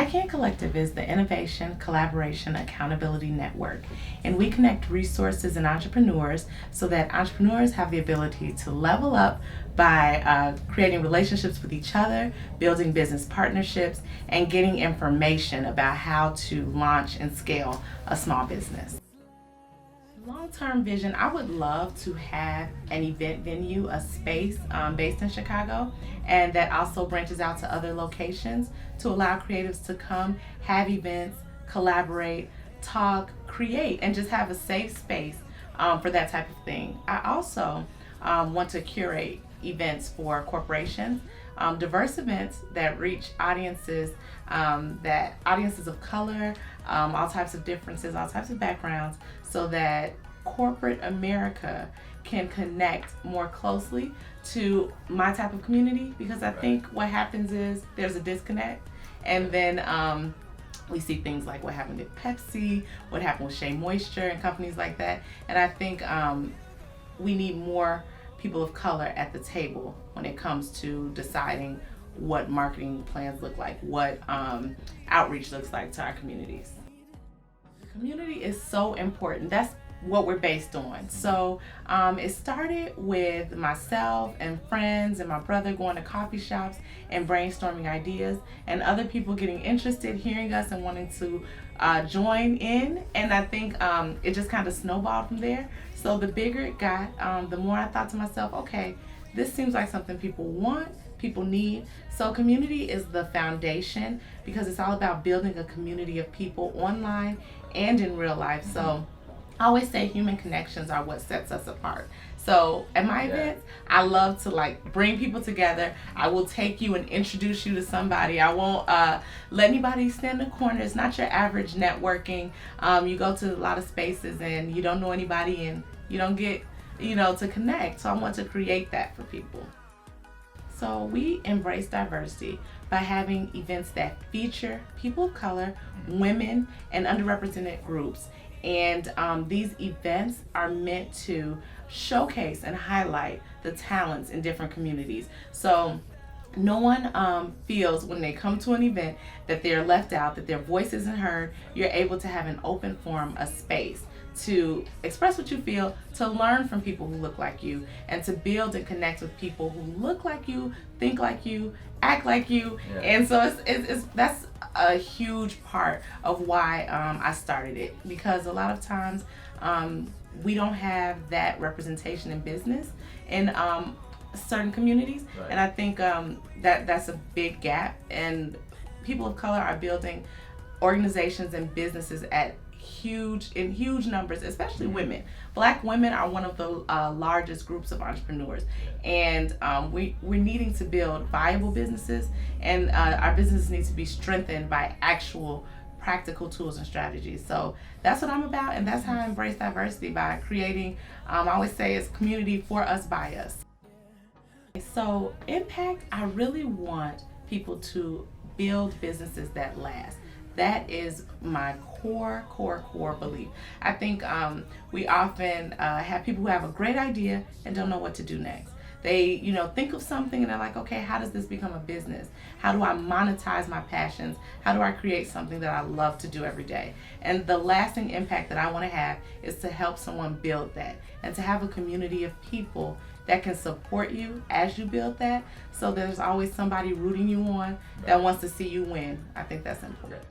ICANN Collective is the Innovation, Collaboration, Accountability Network, and we connect resources and entrepreneurs so that entrepreneurs have the ability to level up by creating relationships with each other, building business partnerships, and getting information about how to launch and scale a small business. Long-term vision, I would love to have an event venue, a space based in Chicago, and that also branches out to other locations to allow creatives to come, have events, collaborate, talk, create, and just have a safe space for that type of thing. I also want to curate events for corporations, diverse events that reach audiences, that audiences of color, all types of differences, all types of backgrounds, so that corporate America can connect more closely to my type of community, because I think what happens is there's a disconnect, and then we see things like what happened at Pepsi, what happened with Shea Moisture and companies like that, and I think we need more people of color at the table when it comes to deciding what marketing plans look like, what outreach looks like to our communities. Community is so important. That's what we're based on. So it started with myself and friends and my brother going to coffee shops and brainstorming ideas, and other people getting interested, hearing us and wanting to join in, and I think it just kind of snowballed from there. So the bigger it got, the more I thought to myself, okay, this seems like something people want, people need. So community is the foundation, because it's all about building a community of people online and in real life. So I always say human connections are what sets us apart. So at my events, I love to bring people together. I will take you and introduce you to somebody. I won't let anybody stand in the corner. It's not your average networking. You go to a lot of spaces and you don't know anybody and you don't get, to connect. So I want to create that for people. So we embrace diversity by having events that feature people of color, women, and underrepresented groups. And these events are meant to showcase and highlight the talents in different communities. So no one feels when they come to an event that they're left out, that their voice isn't heard. You're able to have an open forum, a space to express what you feel, to learn from people who look like you, and to build and connect with people who look like you, think like you, act like you. Yeah. And so that's a huge part of why I started it, because a lot of times we don't have that representation in business in certain communities. Right. And I think that's a big gap, and people of color are building organizations and businesses in huge numbers, especially women. Black women are one of the largest groups of entrepreneurs, and we're needing to build viable businesses, and our businesses need to be strengthened by actual practical tools and strategies. So that's what I'm about, and that's how I embrace diversity, by creating, I always say, it's community for us, by us. So impact, I really want people to build businesses that last. That is my core belief. I think we often have people who have a great idea and don't know what to do next. They, think of something and they're like, okay, how does this become a business? How do I monetize my passions? How do I create something that I love to do every day? And the lasting impact that I want to have is to help someone build that, and to have a community of people that can support you as you build that, so there's always somebody rooting you on that wants to see you win. I think that's important.